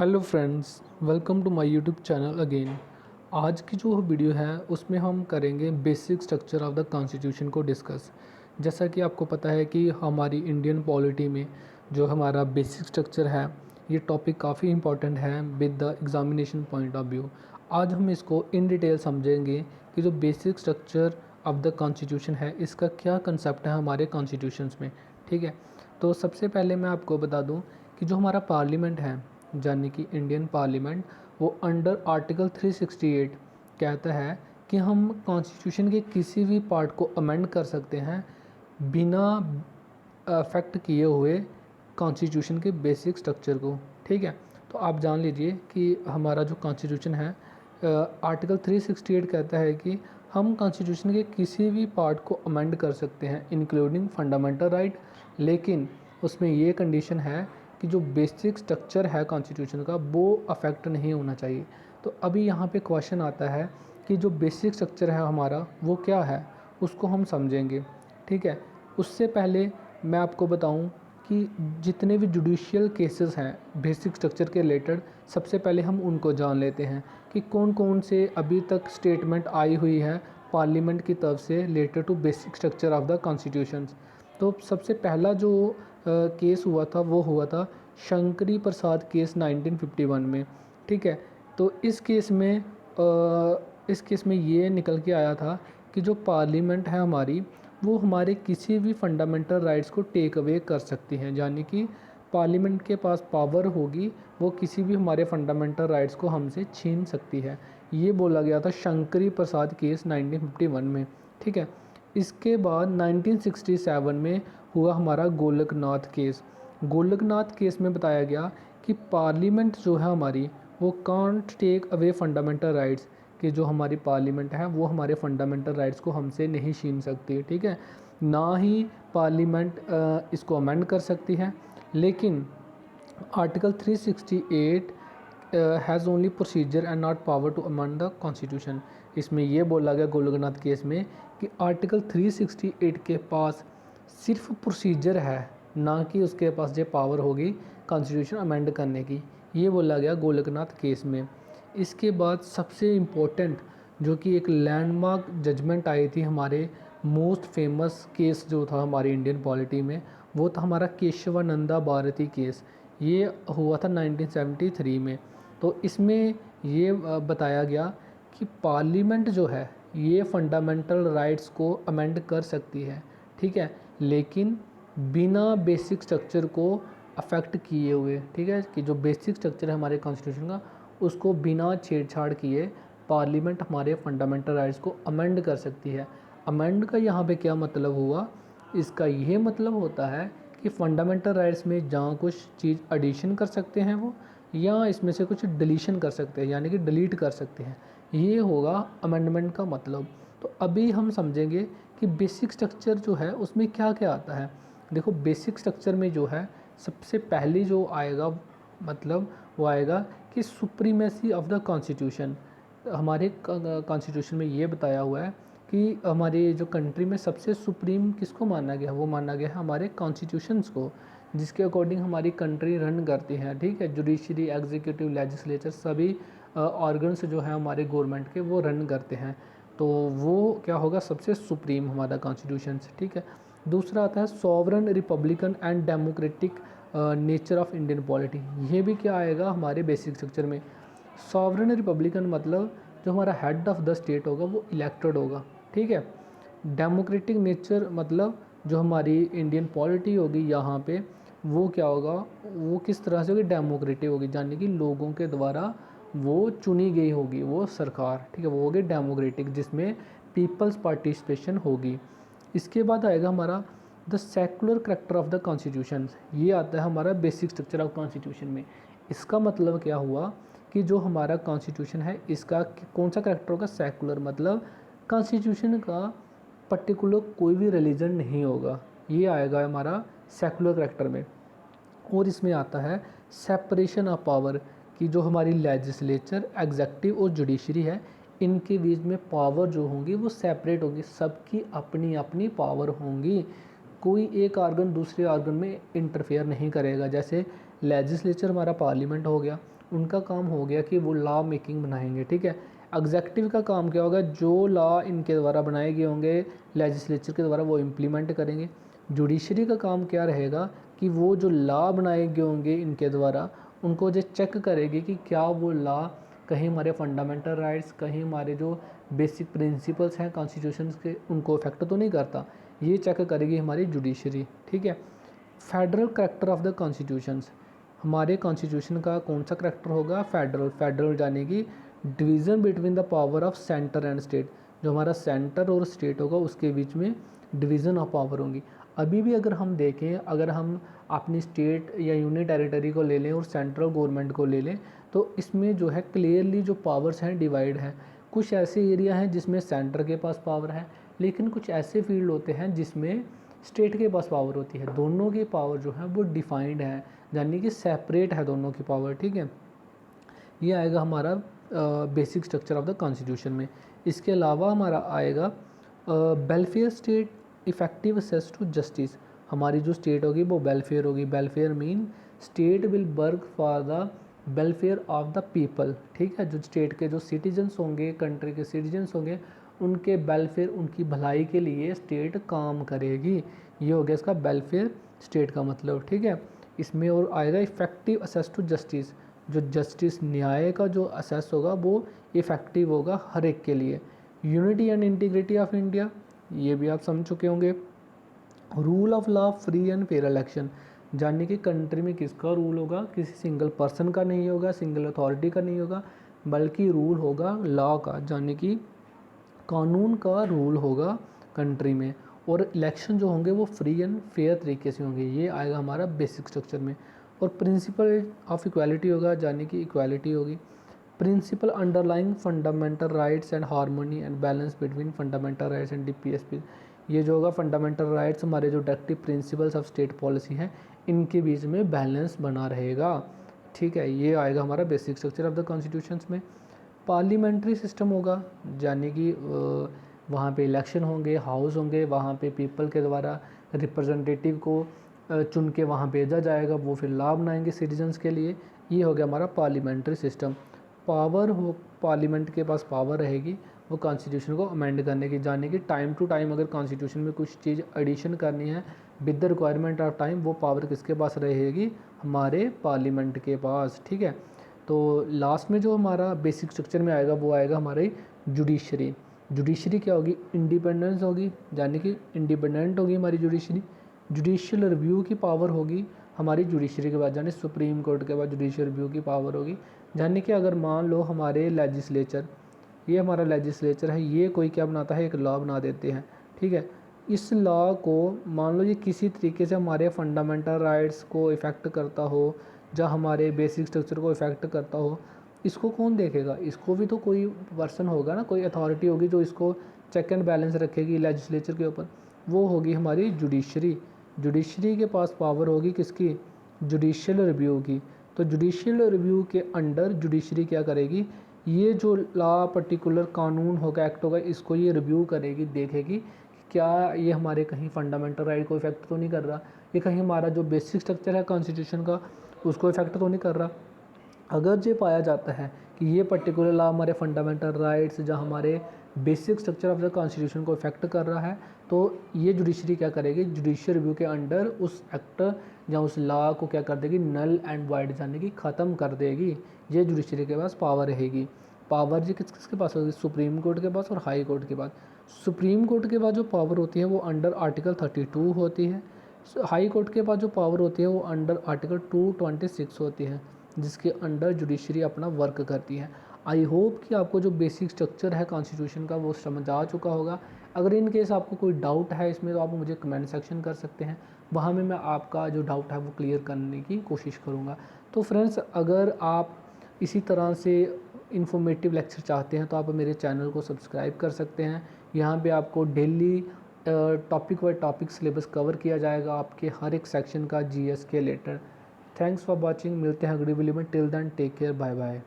Hello friends, welcome to my YouTube channel again. आज की जो वीडियो है उसमें हम करेंगे basic structure of the constitution को डिस्कस। जैसा कि आपको पता है कि हमारी इंडियन पॉलिटी में जो हमारा बेसिक स्ट्रक्चर है ये टॉपिक काफ़ी इंपॉर्टेंट है with the examination point of view. आज हम इसको इन डिटेल समझेंगे कि जो basic structure of the constitution है इसका क्या कंसेप्ट है हमारे कॉन्स्टिट्यूशंस में। ठीक है, तो सबसे पहले मैं आपको बता दूं कि जो हमारा पार्लियामेंट है यानी कि इंडियन पार्लियामेंट, वो अंडर आर्टिकल 368 कहता है कि हम कॉन्स्टिट्यूशन के किसी भी पार्ट को अमेंड कर सकते हैं बिना अफेक्ट किए हुए कॉन्स्टिट्यूशन के बेसिक स्ट्रक्चर को। ठीक है, तो आप जान लीजिए कि हमारा जो कॉन्स्टिट्यूशन है आर्टिकल 368 कहता है कि हम कॉन्स्टिट्यूशन के किसी भी पार्ट को अमेंड कर सकते हैं इंक्लूडिंग फंडामेंटल राइट, लेकिन उसमें ये कंडीशन है कि जो बेसिक स्ट्रक्चर है कॉन्स्टिट्यूशन का वो अफेक्ट नहीं होना चाहिए। तो अभी यहाँ पे क्वेश्चन आता है कि जो बेसिक स्ट्रक्चर है हमारा वो क्या है, उसको हम समझेंगे। ठीक है, उससे पहले मैं आपको बताऊं कि जितने भी जुडिशियल केसेस हैं बेसिक स्ट्रक्चर के रिलेटेड, सबसे पहले हम उनको जान लेते हैं कि कौन कौन से अभी तक स्टेटमेंट आई हुई है पार्लियामेंट की तरफ से related to basic structure of the constitution. तो सबसे पहला जो केस हुआ था वो हुआ था शंकरी प्रसाद केस 1951 में। ठीक है, तो इस केस में ये निकल के आया था कि जो पार्लियामेंट है हमारी वो हमारे किसी भी फंडामेंटल राइट्स को टेक अवे कर सकती हैं, यानी कि पार्लियामेंट के पास पावर होगी, वो किसी भी हमारे फंडामेंटल राइट्स को हमसे छीन सकती है। ये बोला गया था शंकरी प्रसाद केस 1951 में। ठीक है, इसके बाद 1967 में हुआ हमारा गोलकनाथ केस। गोलकनाथ केस में बताया गया कि पार्लियामेंट जो है हमारी वो can't take away fundamental rights, कि जो हमारी पार्लियामेंट है वो हमारे फंडामेंटल राइट्स को हमसे नहीं छीन सकती। ठीक है, ना ही पार्लियामेंट इसको अमेंड कर सकती है, लेकिन article 368 has only procedure and not power to amend the constitution. इसमें यह बोला गया गोलकनाथ केस में कि आर्टिकल 368 के पास सिर्फ प्रोसीजर है, ना कि उसके पास जो पावर होगी कॉन्स्टिट्यूशन अमेंड करने की। ये बोला गया गोलकनाथ केस में। इसके बाद सबसे इम्पोर्टेंट जो कि एक लैंडमार्क जजमेंट आई थी हमारे मोस्ट फेमस केस जो था हमारी इंडियन पॉलिटी में, वो था हमारा केशवानंदा भारती केस। ये हुआ था 1973 में। तो इसमें ये बताया गया कि पार्लियामेंट जो है ये फंडामेंटल राइट्स को अमेंड कर सकती है। ठीक है, लेकिन बिना बेसिक स्ट्रक्चर को अफेक्ट किए हुए। ठीक है, कि जो बेसिक स्ट्रक्चर है हमारे कॉन्स्टिट्यूशन का उसको बिना छेड़छाड़ किए पार्लियामेंट हमारे फंडामेंटल राइट्स को अमेंड कर सकती है। अमेंड का यहाँ पे क्या मतलब हुआ, इसका ये मतलब होता है कि फंडामेंटल राइट्स में जहाँ कुछ चीज़ एडिशन कर सकते हैं वो, या इसमें से कुछ डिलीशन कर सकते हैं यानी कि डिलीट कर सकते हैं। ये होगा अमेंडमेंट का मतलब। तो अभी हम समझेंगे कि बेसिक स्ट्रक्चर जो है उसमें क्या क्या आता है। देखो, बेसिक स्ट्रक्चर में जो है सबसे पहले जो आएगा मतलब वो आएगा कि सुप्रीमेसी ऑफ द कॉन्स्टिट्यूशन। हमारे कॉन्स्टिट्यूशन में ये बताया हुआ है कि हमारे जो कंट्री में सबसे सुप्रीम किसको माना गया, वो माना गया है हमारे कॉन्स्टिट्यूशंस को, जिसके अकॉर्डिंग हमारी कंट्री रन करती है। ठीक है, जुडिशरी, एग्जीक्यूटिव, लेजिस्लेचर सभी ऑर्गन्स जो है हमारे गवर्नमेंट के वो रन करते हैं। तो वो क्या होगा, सबसे सुप्रीम हमारा कॉन्स्टिट्यूशन। ठीक है, दूसरा आता है sovereign, Republican and democratic nature of Indian polity. ये भी क्या आएगा हमारे बेसिक स्ट्रक्चर में। सॉवरन रिपब्लिकन मतलब जो हमारा हेड ऑफ द स्टेट होगा वो इलेक्टेड होगा। ठीक है, डेमोक्रेटिक नेचर मतलब जो हमारी इंडियन पॉलिटी होगी यहाँ पे वो क्या होगा, वो किस तरह से होगी, डेमोक्रेटिक होगी, यानी कि लोगों के द्वारा वो चुनी गई होगी वो सरकार। ठीक है, वो होगी डेमोक्रेटिक, जिसमें पीपल्स पार्टिसिपेशन होगी। इसके बाद आएगा हमारा the secular character of the constitution. ये आता है हमारा बेसिक स्ट्रक्चर ऑफ कॉन्स्टिट्यूशन में। इसका मतलब क्या हुआ कि जो हमारा कॉन्स्टिट्यूशन है इसका कौन सा करेक्टर होगा, सेकुलर, मतलब कॉन्स्टिट्यूशन का पर्टिकुलर कोई भी रिलीजन नहीं होगा। ये आएगा हमारा सेकुलर करेक्टर में। और इसमें आता है सेपरेशन ऑफ पावर, कि जो हमारी लेजिस्लेचर, एग्जेक्टिव और जुडिशरी है इनके बीच में पावर जो होंगी वो सेपरेट होगी, सबकी अपनी अपनी पावर होंगी। कोई एक ऑर्गन दूसरे ऑर्गन में इंटरफेयर नहीं करेगा। जैसे लेजिस्लेचर हमारा पार्लियामेंट हो गया, उनका काम हो गया कि वो लॉ मेकिंग बनाएंगे, ठीक है। एग्जेक्टिव का काम क्या होगा, जो लॉ इनके द्वारा बनाए गए होंगे लेजिस्लेचर के द्वारा वो इम्प्लीमेंट करेंगे। जुडिशरी का काम क्या रहेगा कि वो जो लॉ बनाए गए होंगे इनके द्वारा उनको जो चेक करेगी कि क्या वो लॉ कहीं हमारे फंडामेंटल राइट्स, कहीं हमारे जो बेसिक प्रिंसिपल्स हैं कॉन्स्टिट्यूशन के उनको इफेक्ट तो नहीं करता, ये चेक करेगी हमारी जुडिशरी, ठीक है। Federal character of the constitutions, हमारे कॉन्स्टिट्यूशन का कौन सा करेक्टर होगा, फेडरल। फेडरल यानी कि division between the power of centre and state, जो हमारा सेंटर और स्टेट होगा उसके बीच में डिवीज़न ऑफ पावर होंगी। अभी भी अगर हम देखें, अगर हम अपनी स्टेट या यूनियन टेरिटरी को ले लें और सेंट्रल गवर्नमेंट को ले लें, तो इसमें जो है क्लियरली जो पावर्स हैं डिवाइड हैं। कुछ ऐसे एरिया हैं जिसमें सेंटर के पास पावर है, लेकिन कुछ ऐसे फील्ड होते हैं जिसमें स्टेट के पास पावर होती है। दोनों की पावर जो है वो डिफाइंड है, यानी कि सेपरेट है दोनों की पावर, ठीक है। ये आएगा हमारा basic structure of the constitution में। इसके अलावा हमारा आएगा welfare state, effective access to justice. हमारी जो स्टेट होगी वो वेलफेयर होगी। Welfare mean state will work for the welfare of the people, ठीक है। जो स्टेट के जो सिटीजन्स होंगे, कंट्री के सिटीजन्स होंगे, उनके वेलफेयर, उनकी भलाई के लिए स्टेट काम करेगी। ये हो गया इसका वेलफेयर स्टेट का मतलब, ठीक है। इसमें और आएगा इफेक्टिव असेस टू जस्टिस, जो जस्टिस न्याय का जो असेस होगा वो इफेक्टिव होगा हर एक के लिए। Unity and integrity of India, ये भी आप समझ चुके होंगे। Rule of law, free and fair election, जानने कि कंट्री में किसका रूल होगा, किसी सिंगल पर्सन का नहीं होगा, सिंगल अथॉरिटी का नहीं होगा, बल्कि रूल होगा लॉ का, यानी कि कानून का रूल होगा कंट्री में। और इलेक्शन जो होंगे वो फ्री एंड फेयर तरीके से होंगे। ये आएगा हमारा बेसिक स्ट्रक्चर में। और प्रिंसिपल ऑफ इक्वालिटी होगा, यानी कि इक्वालिटी होगी। Principle underlying fundamental rights and harmony and balance between fundamental rights and DPSP, ये जो होगा फंडामेंटल राइट्स हमारे जो directive principles of state policy हैं इनके बीच में बैलेंस बना रहेगा, ठीक है। ये आएगा हमारा basic structure of the constitutions में। पार्लियामेंट्री सिस्टम होगा, यानी कि वहाँ पे इलेक्शन होंगे, हाउस होंगे, वहाँ पे पीपल के द्वारा रिप्रेजेंटेटिव को चुन के वहाँ भेजा जाएगा, वो फिर लॉ बनाएंगे सिटीजन्स के लिए। ये हो गया हमारा पार्लियामेंट्री सिस्टम। पावर हो, पार्लियामेंट के पास पावर रहेगी वो कॉन्स्टिट्यूशन को अमेंड करने की, जाने की टाइम टू टाइम अगर कॉन्स्टिट्यूशन में कुछ चीज़ एडिशन करनी है with the requirement of time, वो पावर किसके पास रहेगी, हमारे पार्लियामेंट के पास, ठीक है। तो लास्ट में जो हमारा बेसिक स्ट्रक्चर में आएगा वो आएगा हमारी जुडिशरी। जुडिशरी क्या होगी, इंडिपेंडेंस होगी, यानी कि इंडिपेंडेंट होगी हमारी जुडिशरी। जुडिशियल रिव्यू की पावर होगी हमारी जुडिशरी के बाद, यानी सुप्रीम कोर्ट के बाद जुडिशियल रिव्यू की पावर होगी। यानी कि अगर मान लो हमारे लेजिस्लेचर, ये हमारा लेजिस्लेचर है, ये कोई क्या बनाता है, एक लॉ बना देते हैं, ठीक है। इस लॉ को मान लो ये किसी तरीके से हमारे फंडामेंटल राइट्स को इफ़ेक्ट करता हो, या हमारे बेसिक स्ट्रक्चर को इफ़ेक्ट करता हो, इसको कौन देखेगा, इसको भी तो कोई पर्सन होगा ना, कोई अथॉरिटी होगी जो इसको चेक एंड बैलेंस रखेगी लेजिस्लेचर के ऊपर, वो होगी हमारी जुडिशरी। जुडिशरी के पास पावर होगी किसकी, जुडिशियल रिव्यू की। तो जुडिशियल रिव्यू के अंडर जुडिशरी क्या करेगी, ये जो लॉ पर्टिकुलर कानून होगा, एक्ट होगा, इसको ये रिव्यू करेगी, देखेगी कि क्या ये हमारे कहीं फंडामेंटल राइट को इफेक्ट तो नहीं कर रहा, ये कहीं हमारा जो बेसिक स्ट्रक्चर है कॉन्स्टिट्यूशन का उसको इफेक्ट तो नहीं कर रहा। अगर ये पाया जाता है कि ये पर्टिकुलर लॉ हमारे फंडामेंटल राइट्स या हमारे basic structure of the constitution को इफेक्ट कर रहा है, तो ये जुडिशरी क्या करेगी, जुडिशियल रिव्यू के अंडर उस एक्ट या उस लॉ को क्या कर देगी, नल एंड वाइड, यानी कि ख़त्म कर देगी। ये जुडिशरी के पास पावर रहेगी। पावर जी किस किसके पास होगी, सुप्रीम कोर्ट के पास और हाई कोर्ट के पास। सुप्रीम कोर्ट के पास जो पावर होती है वो अंडर आर्टिकल 32 होती है। हाई कोर्ट के पास जो पावर होती है वो अंडर आर्टिकल 226 होती है, जिसके अंडर जुडिशरी अपना वर्क करती है। आई होप कि आपको जो बेसिक स्ट्रक्चर है कॉन्स्टिट्यूशन का वो समझ आ चुका होगा। अगर इन केस आपको कोई डाउट है इसमें तो आप मुझे कमेंट सेक्शन कर सकते हैं, वहाँ में मैं आपका जो डाउट है वो क्लियर करने की कोशिश करूँगा। तो फ्रेंड्स, अगर आप इसी तरह से इन्फॉर्मेटिव लेक्चर चाहते हैं तो आप मेरे चैनल को सब्सक्राइब कर सकते हैं। यहाँ पे आपको daily topic wise topic syllabus cover किया जाएगा, आपके हर एक सेक्शन का जीएस के रिलेटेड। थैंक्स फॉर वॉचिंग, मिलते हैं अगली वीडियो में। Till then take care, bye bye.